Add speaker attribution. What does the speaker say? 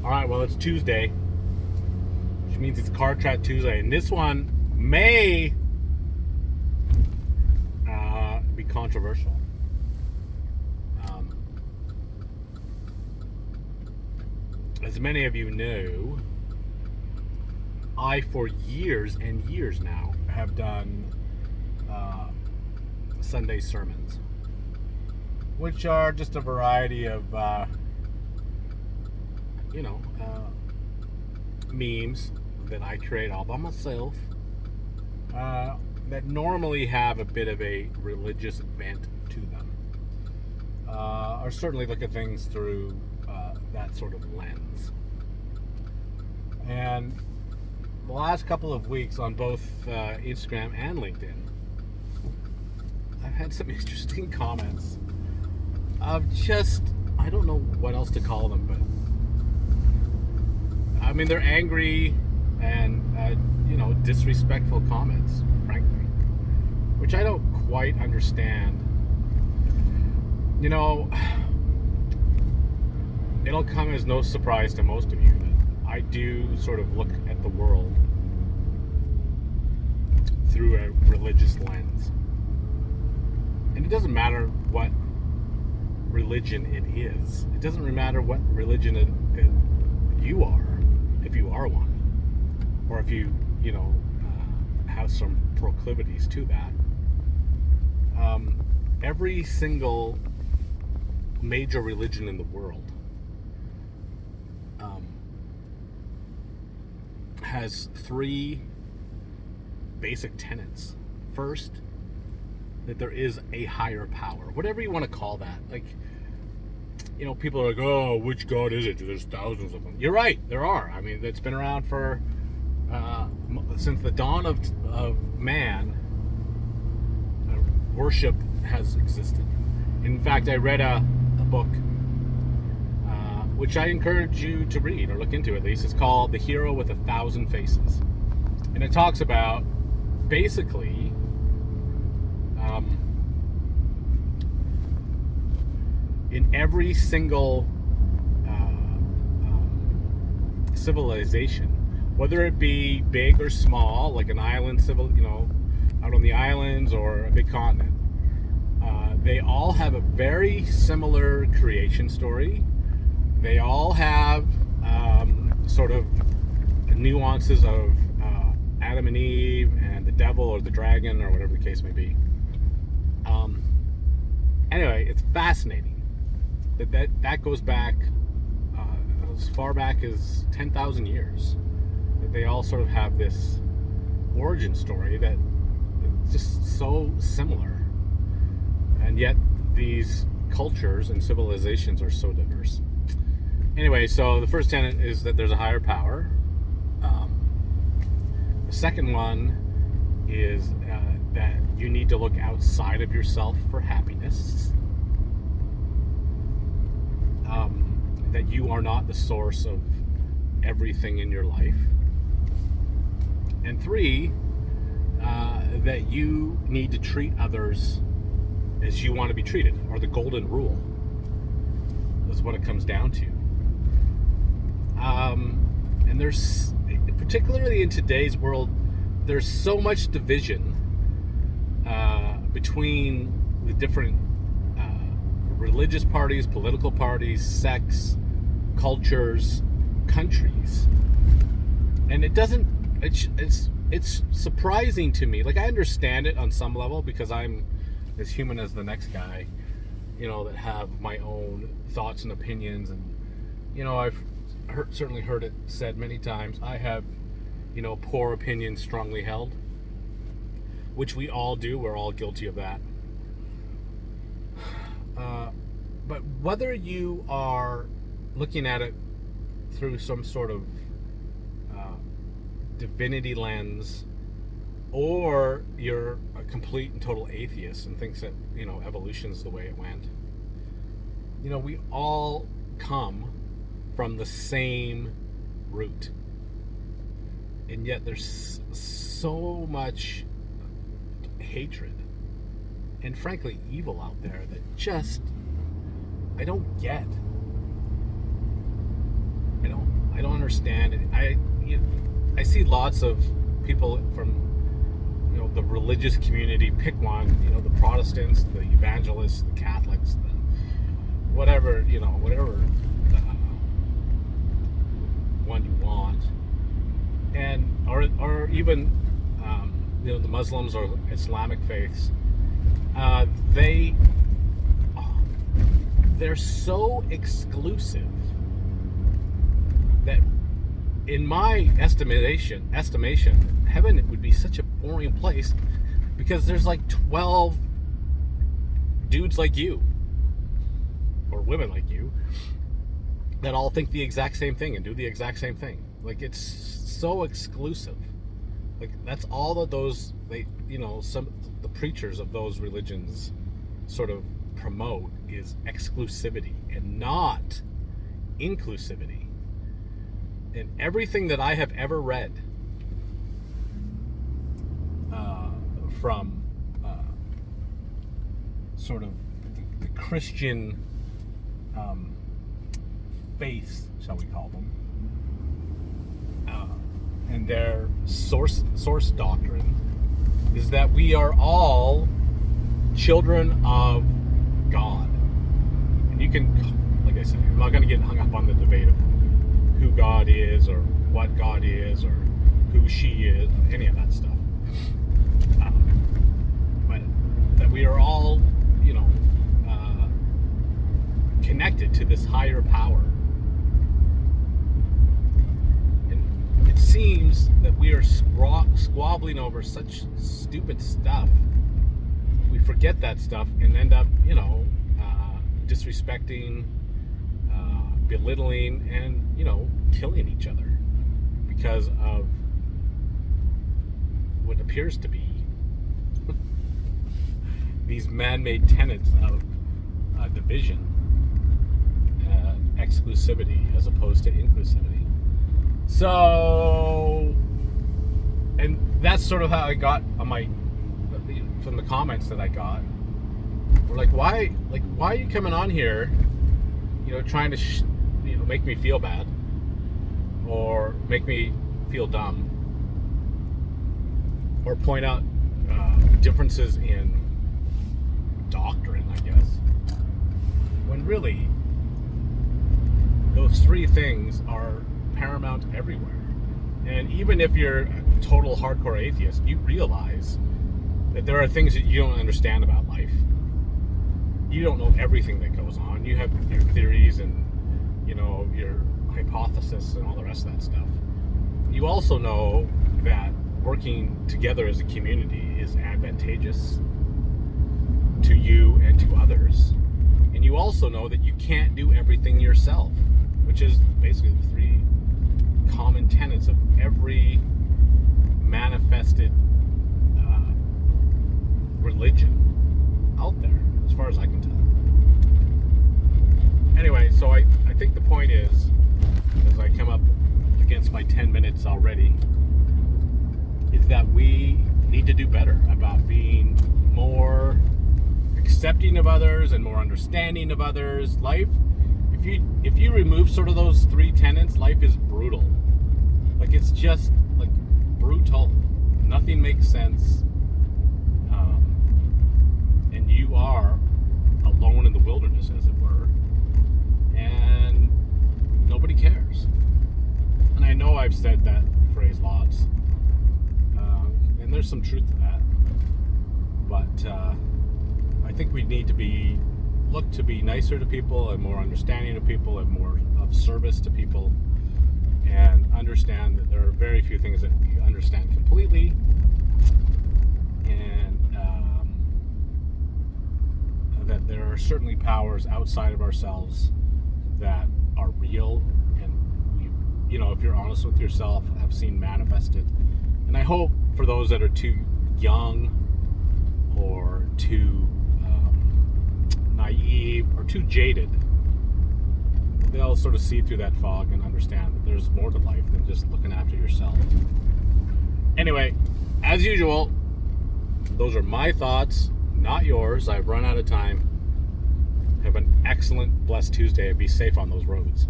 Speaker 1: All right, well, it's Tuesday, which means it's Car Chat Tuesday, and this one may be controversial. As many of you know, I, for years and years now, have done Sunday sermons, which are just a variety of, memes that I create all by myself that normally have a bit of a religious bent to them, or certainly look at things through that sort of lens. And the last couple of weeks on both Instagram and LinkedIn, I've had some interesting comments of just, I don't know what else to call them, but I mean, they're angry and, disrespectful comments, frankly, which I don't quite understand. It'll come as no surprise to most of you that I do sort of look at the world through a religious lens. And it doesn't matter what religion it is. It doesn't matter what religion you are, if you are one, or if you have some proclivities to that. Every single major religion in the world has three basic tenets. First, that there is a higher power, whatever you want to call that. Like, people are like, oh, which God is it? There's thousands of them. You're right, there are. I mean, it's been around for since the dawn of man. Worship has existed. In fact, I read a book which I encourage you to read or look into at least. It's called The Hero with 1,000 Faces, and it talks about basically in every single civilization, whether it be big or small, like an island out on the islands or a big continent, they all have a very similar creation story. They all have sort of nuances of Adam and Eve and the devil or the dragon or whatever the case may be. Anyway, it's fascinating that goes back as far back as 10,000 years. That they all sort of have this origin story that is just so similar, and yet these cultures and civilizations are so diverse. Anyway, so the first tenet is that there's a higher power. The second one is that you need to look outside of yourself for happiness. That you are not the source of everything in your life. And three, that you need to treat others as you want to be treated, or the golden rule is what it comes down to. And there's, particularly in today's world, there's so much division between the different religious parties, political parties, sects, cultures, countries, and it's surprising to me. Like, I understand it on some level because I'm as human as the next guy, that have my own thoughts and opinions, and I've certainly heard it said many times, I have poor opinions strongly held, which we all do. We're all guilty of that. But whether you are looking at it through some sort of divinity lens, or you're a complete and total atheist and thinks that evolution's the way it went, we all come from the same root, and yet there's so much hatred and frankly evil out there that just I don't get. understand it. I see lots of people from the religious community pick one, the Protestants, the evangelists, the Catholics, the whatever one you want, and or even the Muslims or Islamic faiths. They're so exclusive that, in my estimation, heaven would be such a boring place, because there's like 12 dudes like you, or women like you, that all think the exact same thing and do the exact same thing. Like, it's so exclusive. Like, that's all that some the preachers of those religions sort of promote, is exclusivity and not inclusivity. And everything that I have ever read from sort of the Christian faiths, shall we call them, and their source doctrine, is that we are all children of God. And you can, like I said, I'm not going to get hung up on the debate of who God is or what God is or who she is, any of that stuff. But that we are all, connected to this higher power. And it seems that we are squabbling over such stupid stuff. We forget that stuff and end up, disrespecting, belittling, and, killing each other because of what appears to be these man-made tenets of division, exclusivity as opposed to inclusivity. So, and that's sort of how I got on from the comments that I got. We're like, why are you coming on here, trying to make me feel bad or make me feel dumb or point out differences in doctrine, I guess, when really those three things are paramount everywhere. And even if you're a total hardcore atheist, you realize that there are things that you don't understand about life. You don't know everything that goes on. You have your theories and, your hypothesis and all the rest of that stuff. You also know that working together as a community is advantageous to you and to others. And you also know that you can't do everything yourself, which is basically the three common tenets of every manifested religion out there, as far as I can tell. Anyway, so I think the point is, as I come up against my 10 minutes already, is that we need to do better about being more accepting of others and more understanding of others. Life, if you remove sort of those three tenets, life is brutal. Like, it's just like brutal. Nothing makes sense. And you are alone in the wilderness, as it were, and nobody cares. And I know I've said that phrase lots, and there's some truth to that, but I think we need to look to be nicer to people and more understanding of people and more of service to people, and understand that there are very few things that we understand completely, and that there are certainly powers outside of ourselves that are real, and if you're honest with yourself, have seen manifested. And I hope for those that are too young or too naive or too jaded, they'll sort of see through that fog and understand that there's more to life than just looking after yourself. Anyway, as usual, those are my thoughts, not yours. I've run out of time. Have an excellent, blessed Tuesday. Be safe on those roads.